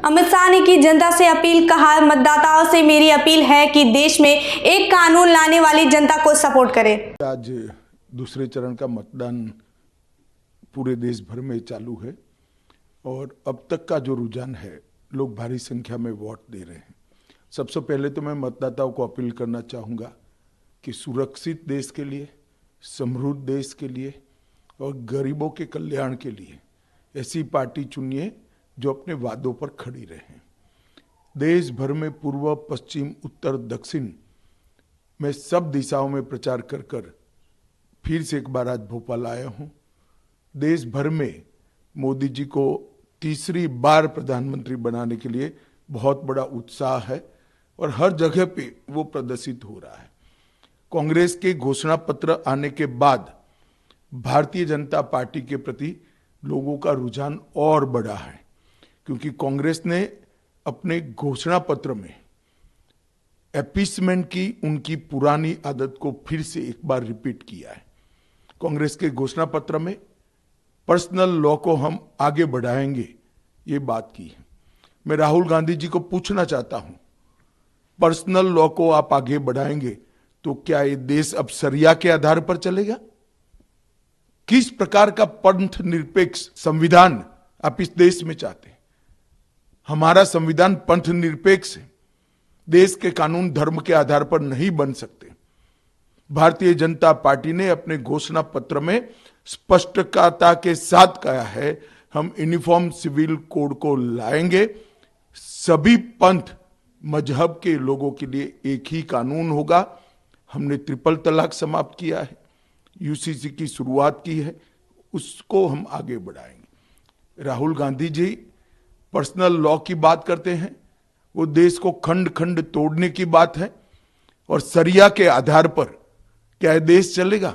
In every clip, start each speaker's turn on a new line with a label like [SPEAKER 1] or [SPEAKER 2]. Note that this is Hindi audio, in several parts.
[SPEAKER 1] अमित शाह ने की जनता से अपील, कहा मतदाताओं से मेरी अपील है कि देश में एक कानून लाने वाली जनता को सपोर्ट करें।
[SPEAKER 2] आज दूसरे चरण का मतदान पूरे देश भर में चालू है और अब तक का जो रुझान है, लोग भारी संख्या में वोट दे रहे हैं। सबसे पहले तो मैं मतदाताओं को अपील करना चाहूँगा कि सुरक्षित देश के लिए, समृद्ध देश के लिए और गरीबों के कल्याण के लिए ऐसी पार्टी चुनिए जो अपने वादों पर खड़ी रहे। देश भर में पूर्व, पश्चिम, उत्तर, दक्षिण में सब दिशाओं में प्रचार कर कर फिर से एक बार आज भोपाल आया हूँ। देश भर में मोदी जी को तीसरी बार प्रधानमंत्री बनाने के लिए बहुत बड़ा उत्साह है और हर जगह पे वो प्रदर्शित हो रहा है। कांग्रेस के घोषणा पत्र आने के बाद भारतीय जनता पार्टी के प्रति लोगों का रुझान और बढ़ा है, क्योंकि कांग्रेस ने अपने घोषणा पत्र में अपीसमेंट की उनकी पुरानी आदत को फिर से एक बार रिपीट किया है। कांग्रेस के घोषणा पत्र में पर्सनल लॉ को हम आगे बढ़ाएंगे, ये बात की है। मैं राहुल गांधी जी को पूछना चाहता हूं, पर्सनल लॉ को आप आगे बढ़ाएंगे तो क्या ये देश अब शरिया के आधार पर चलेगा? किस प्रकार का पंथ निरपेक्ष संविधान आप इस देश में चाहते हैं? हमारा संविधान पंथ निरपेक्ष है। देश के कानून धर्म के आधार पर नहीं बन सकते। भारतीय जनता पार्टी ने अपने घोषणा पत्र में स्पष्टता के साथ कहा है, हम यूनिफॉर्म सिविल कोड को लाएंगे। सभी पंथ मजहब के लोगों के लिए एक ही कानून होगा। हमने ट्रिपल तलाक समाप्त किया है, यूसीसी की शुरुआत की है, उसको हम आगे बढ़ाएंगे। राहुल गांधी जी पर्सनल लॉ की बात करते हैं, वो देश को खंड खंड तोड़ने की बात है और शरिया के आधार पर क्या ये देश चलेगा?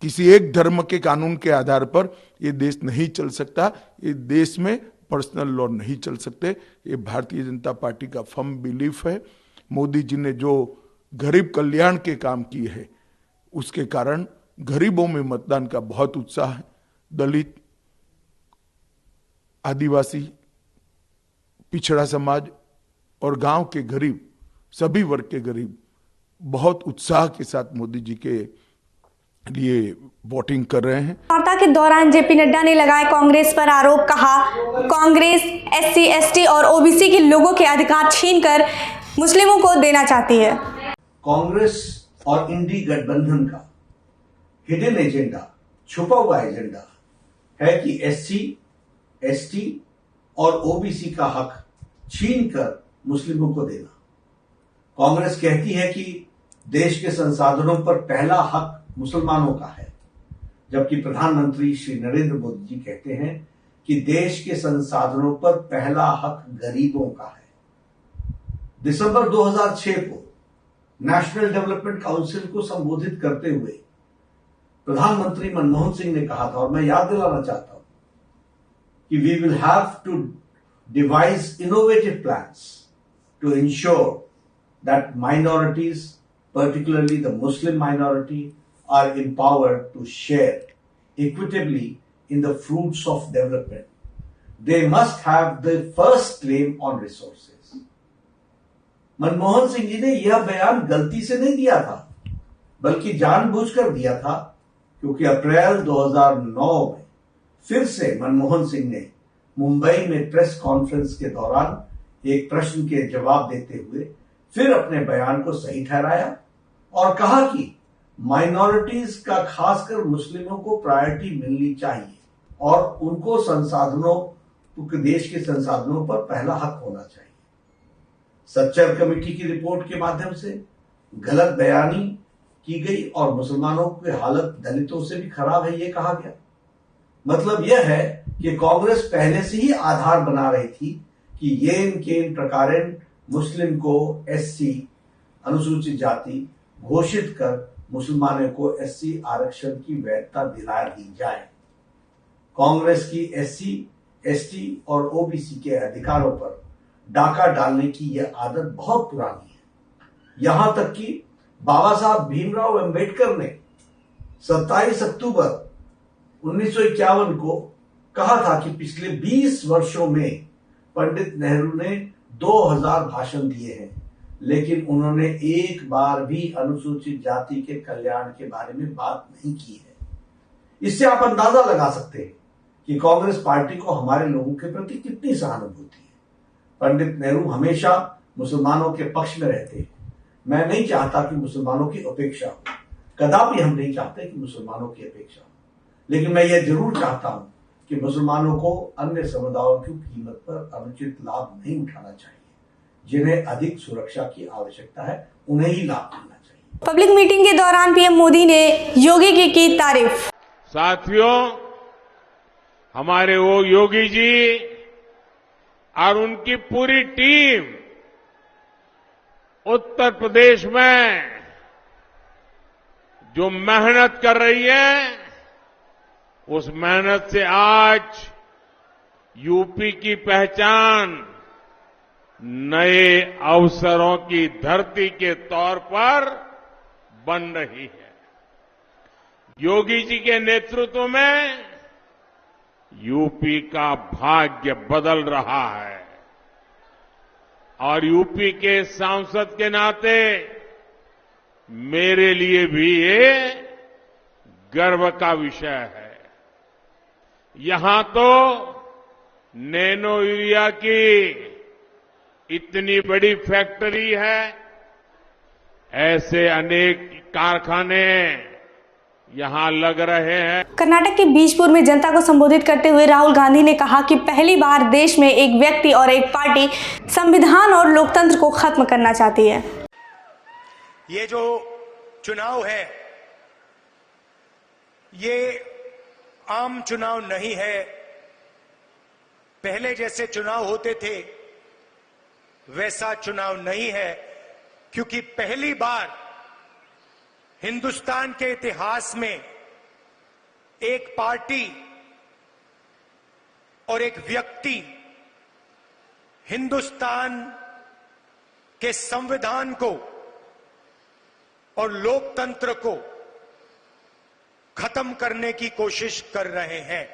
[SPEAKER 2] किसी एक धर्म के कानून के आधार पर ये देश नहीं चल सकता। ये देश में पर्सनल लॉ नहीं चल सकते। ये भारतीय जनता पार्टी का फर्म बिलीफ है। मोदी जी ने जो गरीब कल्याण के काम किए हैं, उसके कारण गरीबों में मतदान का बहुत उत्साह है। दलित, आदिवासी, पिछड़ा समाज और गांव के गरीब, सभी वर्ग के गरीब बहुत उत्साह के साथ मोदी जी के लिए वोटिंग कर रहे हैं।
[SPEAKER 1] वार्ता के दौरान जेपी नड्डा ने लगाए कांग्रेस पर आरोप, कहा कांग्रेस एससी, एसटी और ओबीसी के लोगों के अधिकार छीनकर मुस्लिमों को देना चाहती है।
[SPEAKER 3] कांग्रेस और इंडी गठबंधन का हिडन एजेंडा, छुपा हुआ एजेंडा है कि एससी, एसटी और ओबीसी का हक छीनकर मुस्लिमों को देना। कांग्रेस कहती है कि देश के संसाधनों पर पहला हक मुसलमानों का है, जबकि प्रधानमंत्री श्री नरेंद्र मोदी जी कहते हैं कि देश के संसाधनों पर पहला हक गरीबों का है। दिसंबर 2006 को नेशनल डेवलपमेंट काउंसिल को संबोधित करते हुए प्रधानमंत्री मनमोहन सिंह ने कहा था, और मैं याद दिलाना चाहता हूं कि we will have to devise innovative plans to ensure that minorities, particularly the Muslim minority, are empowered to share equitably in the fruits of development. They must have the first claim on resources. Manmohan Singh ji ने यह बयान गलती से नहीं दिया था, बल्कि जानबूझकर दिया था, क्योंकि अप्रैल 2009 में फिर से मनमोहन सिंह ने मुंबई में प्रेस कॉन्फ्रेंस के दौरान एक प्रश्न के जवाब देते हुए फिर अपने बयान को सही ठहराया और कहा कि माइनॉरिटीज का, खासकर मुस्लिमों को प्रायोरिटी मिलनी चाहिए और उनको संसाधनों, देश के संसाधनों पर पहला हक होना चाहिए। सच्चर कमेटी की रिपोर्ट के माध्यम से गलत बयानी की गई और मुसलमानों की हालत दलितों से भी खराब है, ये कहा गया। मतलब यह है कि कांग्रेस पहले से ही आधार बना रही थी कि येन केन प्रकारेण मुस्लिम को एससी, अनुसूचित जाति घोषित कर मुसलमानों को एससी आरक्षण की वैधता दिला दी जाए। कांग्रेस की एससी, एसटी और ओबीसी के अधिकारों पर डाका डालने की यह आदत बहुत पुरानी है। यहां तक कि बाबा साहब भीमराव अंबेडकर ने 27 अक्टूबर 1951 को कहा था कि पिछले 20 वर्षों में पंडित नेहरू ने 2000 भाषण दिए हैं, लेकिन उन्होंने एक बार भी अनुसूचित जाति के कल्याण के बारे में बात नहीं की है। इससे आप अंदाजा लगा सकते हैं कि कांग्रेस पार्टी को हमारे लोगों के प्रति कितनी सहानुभूति है। पंडित नेहरू हमेशा मुसलमानों के पक्ष में रहते हैं। मैं नहीं चाहता कि मुसलमानों की उपेक्षा हो, कदापि हम नहीं चाहते कि मुसलमानों की अपेक्षा हो, लेकिन मैं यह जरूर चाहता हूं कि मुसलमानों को अन्य समुदायों की कीमत पर अनुचित लाभ नहीं उठाना चाहिए। जिन्हें अधिक सुरक्षा की आवश्यकता है उन्हें ही लाभ मिलना चाहिए।
[SPEAKER 1] पब्लिक मीटिंग के दौरान पीएम मोदी ने योगी की तारीफ।
[SPEAKER 4] साथियों, हमारे वो योगी जी और उनकी पूरी टीम उत्तर प्रदेश में जो मेहनत कर रही है, उस मेहनत से आज यूपी की पहचान नए अवसरों की धरती के तौर पर बन रही है। योगी जी के नेतृत्व में यूपी का भाग्य बदल रहा है और यूपी के सांसद के नाते मेरे लिए भी ये गर्व का विषय है। यहां तो नैनो यूरिया की इतनी बड़ी फैक्ट्री है, ऐसे अनेक कारखाने यहां लग रहे हैं।
[SPEAKER 1] कर्नाटक के बीजपुर में जनता को संबोधित करते हुए राहुल गांधी ने कहा कि पहली बार देश में एक व्यक्ति और एक पार्टी संविधान और लोकतंत्र को खत्म करना चाहती है।
[SPEAKER 5] ये जो चुनाव है, ये आम चुनाव नहीं है। पहले जैसे चुनाव होते थे वैसा चुनाव नहीं है, क्योंकि पहली बार हिंदुस्तान के इतिहास में एक पार्टी और एक व्यक्ति हिंदुस्तान के संविधान को और लोकतंत्र को खत्म करने की कोशिश कर रहे हैं।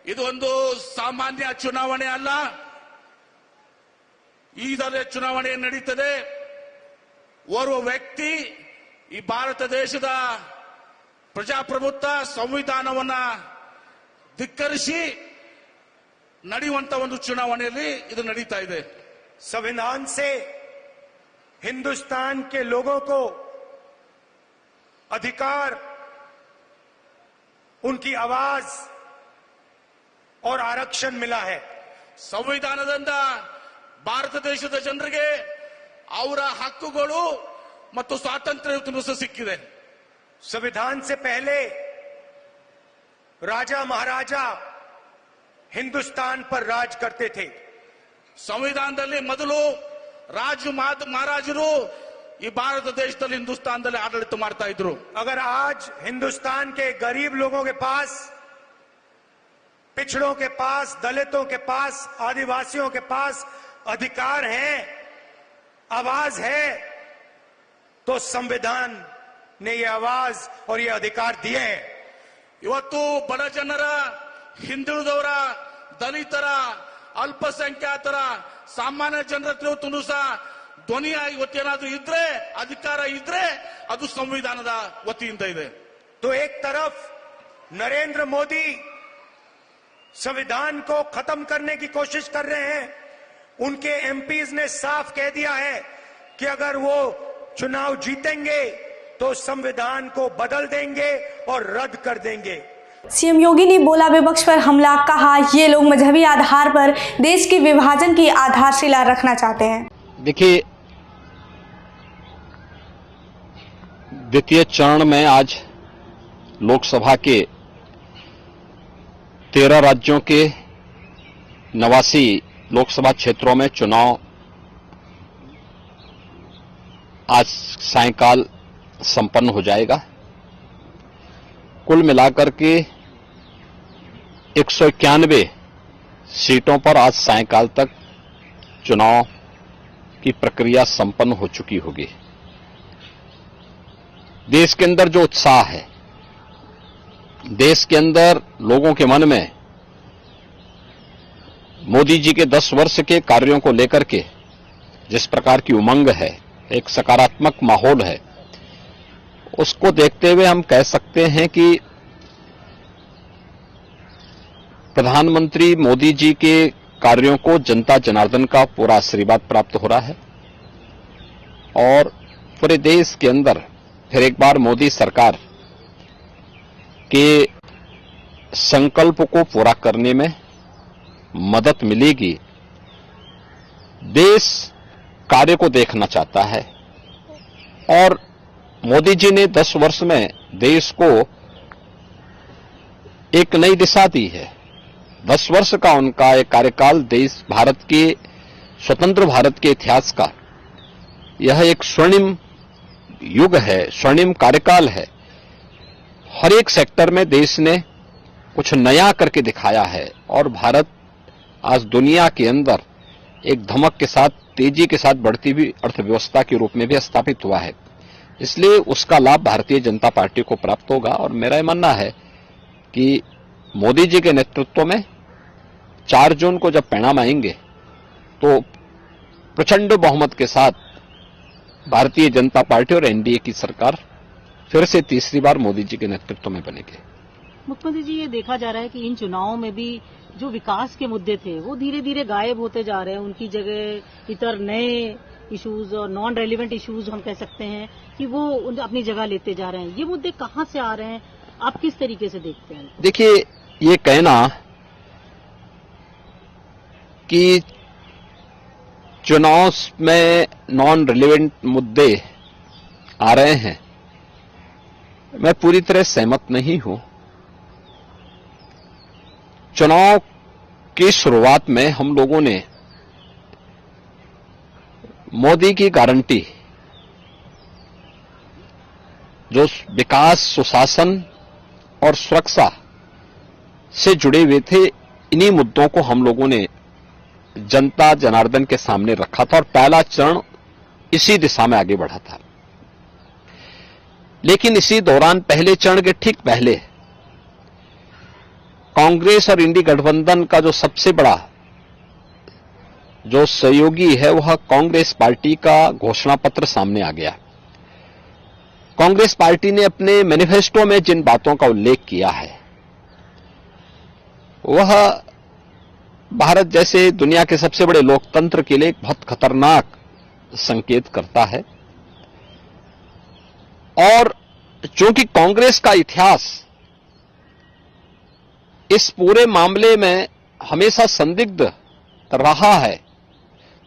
[SPEAKER 6] ಇದೊಂದು ಸಾಮಾನ್ಯ ಚುನಾವಣೆ ಅಲ್ಲ, ಈಗಲೇ ಚುನಾವಣೆ ನಡೀತದೆ। ಓರ್ವ ವ್ಯಕ್ತಿ ಈ ಭಾರತ ದೇಶದ ಪ್ರಜಾಪ್ರಭುತ್ವ ಸಂವಿಧಾನವನ್ನ ಧಿಕ್ಕರಿಸಿ ನಡೆಯುವಂತ ಒಂದು ಚುನಾವಣೆಯಲ್ಲಿ ಇದು ನಡೀತಾ ಇದೆ।
[SPEAKER 5] संविधान से हिंदुस्तान के लोगों को अधिकार, उनकी आवाज और आरक्षण मिला है।
[SPEAKER 6] ಸಂವಿಧಾನದಿಂದ ಭಾರತ ದೇಶದ ಜನರಿಗೆ ಅವರ ಹಕ್ಕುಗಳು ಮತ್ತು ಸ್ವಾತಂತ್ರ್ಯ ಸಿಕ್ಕಿದೆ।
[SPEAKER 5] संविधान से पहले राजा महाराजा हिंदुस्तान पर राज करते थे।
[SPEAKER 6] ಸಂವಿಧಾನದಲ್ಲಿ ಮೊದಲು ರಾಜ ಮಹಾರಾಜರು ಈ ಭಾರತ ದೇಶದಲ್ಲಿ ಹಿಂದೂಸ್ತಾನದಲ್ಲಿ ಆಡಳಿತ ಮಾಡ್ತಾ ಇದ್ರು।
[SPEAKER 5] अगर आज हिंदुस्तान के गरीब लोगों के पास, पिछड़ों के पास, दलितों के पास, आदिवासियों के पास अधिकार हैं, आवाज है, तो संविधान ने ये आवाज और ये अधिकार दिए हैं।
[SPEAKER 6] ಇವತ್ತು ಬಡ ಜನರ, ಹಿಂದುಳಿದವರ, ದಲಿತರ, ಅಲ್ಪಸಂಖ್ಯಾತರ, ಸಾಮಾನ್ಯ ಜನರ ಹತ್ರ ಸಹ ಧ್ವನಿಯಾಗಿ ಇವತ್ತೇನಾದ್ರೂ ಇದ್ರೆ, ಅಧಿಕಾರ ಇದ್ರೆ ಅದು ಸಂವಿಧಾನದ ವತಿಯಿಂದ ಇದೆ।
[SPEAKER 5] तो एक तरफ नरेंद्र मोदी संविधान को खत्म करने की कोशिश कर रहे हैं। उनके एमपीज ने साफ कह दिया है कि अगर वो चुनाव जीतेंगे तो संविधान को बदल देंगे और रद्द कर देंगे।
[SPEAKER 1] सीएम योगी ने बोला विपक्ष पर हमला, कहा ये लोग मजहबी आधार पर देश के विभाजन की आधारशिला रखना चाहते हैं।
[SPEAKER 7] देखिए, द्वितीय चरण में आज लोकसभा के 13 राज्यों के 89 लोकसभा क्षेत्रों में चुनाव आज सायंकाल संपन्न हो जाएगा। कुल मिलाकर के 191 सीटों पर आज सायंकाल तक चुनाव की प्रक्रिया संपन्न हो चुकी होगी। देश के अंदर जो उत्साह है, देश के अंदर लोगों के मन में मोदी जी के 10 वर्ष के कार्यों को लेकर के जिस प्रकार की उमंग है, एक सकारात्मक माहौल है, उसको देखते हुए हम कह सकते हैं कि प्रधानमंत्री मोदी जी के कार्यों को जनता जनार्दन का पूरा आशीर्वाद प्राप्त हो रहा है और पूरे देश के अंदर फिर एक बार मोदी सरकार के संकल्प को पूरा करने में मदद मिलेगी। देश कार्य को देखना चाहता है और मोदी जी ने 10 वर्ष में देश को एक नई दिशा दी है। 10 वर्ष का उनका एक कार्यकाल देश भारत के स्वतंत्र भारत के इतिहास का यह एक स्वर्णिम युग है, स्वर्णिम कार्यकाल है। हर एक सेक्टर में देश ने कुछ नया करके दिखाया है और भारत आज दुनिया के अंदर एक धमक के साथ, तेजी के साथ बढ़ती हुई अर्थव्यवस्था के रूप में भी स्थापित हुआ है। इसलिए उसका लाभ भारतीय जनता पार्टी को प्राप्त होगा और मेरा यह मानना है कि मोदी जी के नेतृत्व में 4 जून को जब परिणाम आएंगे तो प्रचंड बहुमत के साथ भारतीय जनता पार्टी और एनडीए की सरकार फिर से तीसरी बार मोदी जी के नेतृत्व में बनेगी।
[SPEAKER 8] मुख्यमंत्री जी, ये देखा जा रहा है कि इन चुनावों में भी जो विकास के मुद्दे थे वो धीरे धीरे गायब होते जा रहे हैं। उनकी जगह इतर नए इश्यूज और नॉन रेलिवेंट इश्यूज हम कह सकते हैं कि वो अपनी जगह लेते जा रहे हैं। ये मुद्दे कहाँ से आ रहे हैं, आप किस तरीके से देखते हैं?
[SPEAKER 7] देखिए, ये कहना कि चुनाव में नॉन रिलेवेंट मुद्दे आ रहे हैं, मैं पूरी तरह सहमत नहीं हूं। चुनाव की शुरुआत में हम लोगों ने मोदी की गारंटी, जो विकास, सुशासन और सुरक्षा से जुड़े हुए थे, इन्हीं मुद्दों को हम लोगों ने जनता जनार्दन के सामने रखा था और पहला चरण इसी दिशा में आगे बढ़ा था। लेकिन इसी दौरान पहले चरण के ठीक पहले कांग्रेस और इंडी गठबंधन का जो सबसे बड़ा जो सहयोगी है वह कांग्रेस पार्टी का घोषणा पत्र सामने आ गया। कांग्रेस पार्टी ने अपने मैनिफेस्टो में जिन बातों का उल्लेख किया है वह भारत जैसे दुनिया के सबसे बड़े लोकतंत्र के लिए एक बहुत खतरनाक संकेत करता है। और चूंकि कांग्रेस का इतिहास इस पूरे मामले में हमेशा संदिग्ध रहा है,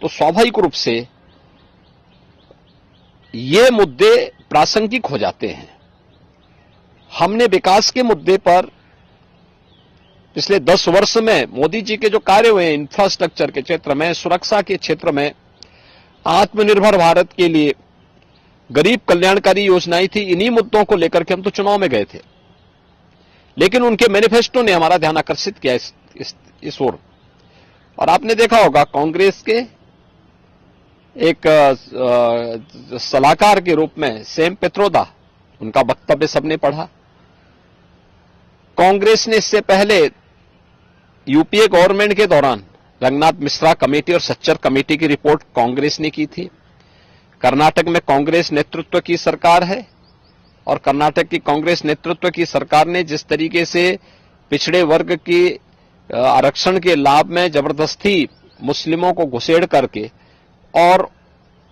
[SPEAKER 7] तो स्वाभाविक रूप से ये मुद्दे प्रासंगिक हो जाते हैं। हमने विकास के मुद्दे पर पिछले 10 वर्ष में मोदी जी के जो कार्य हुए, इंफ्रास्ट्रक्चर के क्षेत्र में, सुरक्षा के क्षेत्र में, आत्मनिर्भर भारत के लिए गरीब कल्याणकारी योजनाएं थी, इन्हीं मुद्दों को लेकर के हम तो चुनाव में गए थे। लेकिन उनके मैनिफेस्टो ने हमारा ध्यान आकर्षित किया इस ओर। और आपने देखा होगा कांग्रेस के एक सलाहकार के रूप में सैम पित्रोदा, उनका वक्तव्य सबने पढ़ा। कांग्रेस ने इससे पहले यूपीए गवर्नमेंट के दौरान रंगनाथ मिश्रा कमेटी और सच्चर कमेटी की रिपोर्ट कांग्रेस ने की थी। कर्नाटक में कांग्रेस नेतृत्व की सरकार है और कर्नाटक की कांग्रेस नेतृत्व की सरकार ने जिस तरीके से पिछड़े वर्ग की आरक्षण के लाभ में जबरदस्ती मुस्लिमों को घुसेड़ करके और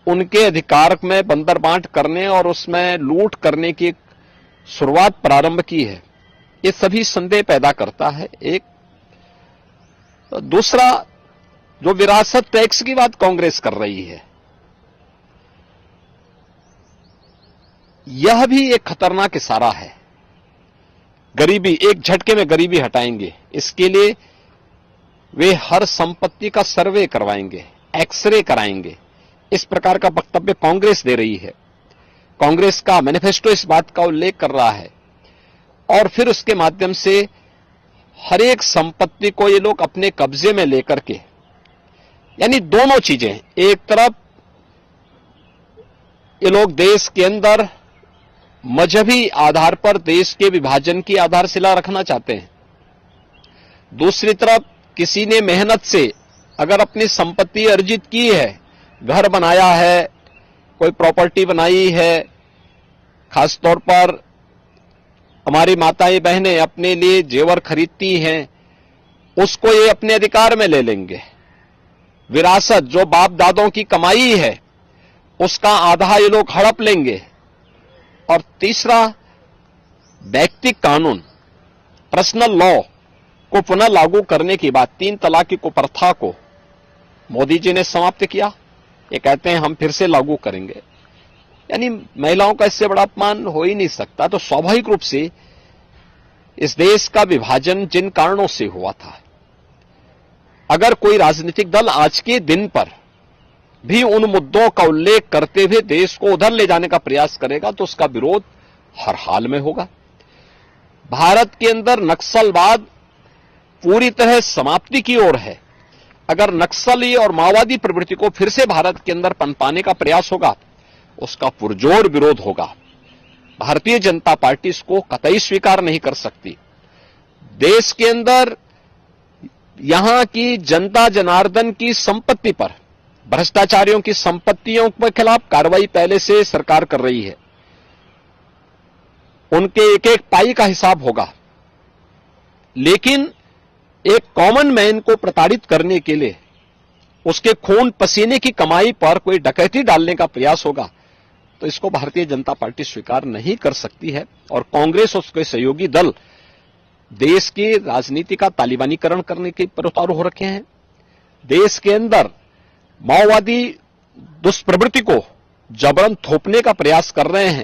[SPEAKER 7] उनके अधिकार में बंदरबांट करने और उसमें लूट करने की शुरुआत प्रारंभ की है, ये सभी संदेह पैदा करता है। एक दूसरा, जो विरासत टैक्स की बात कांग्रेस कर रही है, यह भी एक खतरनाक इशारा है। गरीबी, एक झटके में गरीबी हटाएंगे, इसके लिए वे हर संपत्ति का सर्वे करवाएंगे, एक्सरे कराएंगे, इस प्रकार का वक्तव्य कांग्रेस दे रही है। कांग्रेस का मैनिफेस्टो इस बात का उल्लेख कर रहा है और फिर उसके माध्यम से हर एक संपत्ति को ये लोग अपने कब्जे में लेकर के, यानी दोनों चीजें, एक तरफ ये लोग देश के अंदर मजहबी आधार पर देश के विभाजन की आधारशिला रखना चाहते हैं, दूसरी तरफ किसी ने मेहनत से अगर अपनी संपत्ति अर्जित की है, घर बनाया है, कोई प्रॉपर्टी बनाई है, खासतौर पर हमारी माताएं बहनें अपने लिए जेवर खरीदती हैं, उसको ये अपने अधिकार में ले लेंगे। विरासत जो बाप दादों की कमाई है उसका आधा ये लोग हड़प लेंगे। और तीसरा, व्यक्तिगत कानून, पर्सनल लॉ को पुनः लागू करने की बात, 3 तलाक की कुप्रथा को मोदी जी ने समाप्त किया, ये कहते हैं हम फिर से लागू करेंगे। यानी महिलाओं का इससे बड़ा अपमान हो ही नहीं सकता। तो स्वाभाविक रूप से इस देश का विभाजन जिन कारणों से हुआ था, अगर कोई राजनीतिक दल आज के दिन पर भी उन मुद्दों का उल्लेख करते हुए देश को उधर ले जाने का प्रयास करेगा तो उसका विरोध हर हाल में होगा। भारत के अंदर नक्सलवाद पूरी तरह समाप्ति की ओर है। अगर नक्सली और माओवादी प्रवृत्ति को फिर से भारत के अंदर पनपाने का प्रयास होगा, उसका पुरजोर विरोध होगा। भारतीय जनता पार्टी इसको कतई स्वीकार नहीं कर सकती। देश के अंदर यहां की जनता जनार्दन की संपत्ति पर, भ्रष्टाचारियों की संपत्तियों के खिलाफ कार्रवाई पहले से सरकार कर रही है। उनके एक एक पाई का हिसाब होगा। लेकिन एक कॉमन मैन को प्रताड़ित करने के लिए उसके खून पसीने की कमाई पर कोई डकैती डालने का प्रयास होगा तो इसको भारतीय जनता पार्टी स्वीकार नहीं कर सकती है। और कांग्रेस और उसके सहयोगी दल देश की राजनीति का तालिबानीकरण करने के प्रवृत्त हो रखे हैं। देश के अंदर माओवादी दुष्प्रवृत्ति को जबरन थोपने का प्रयास कर रहे हैं।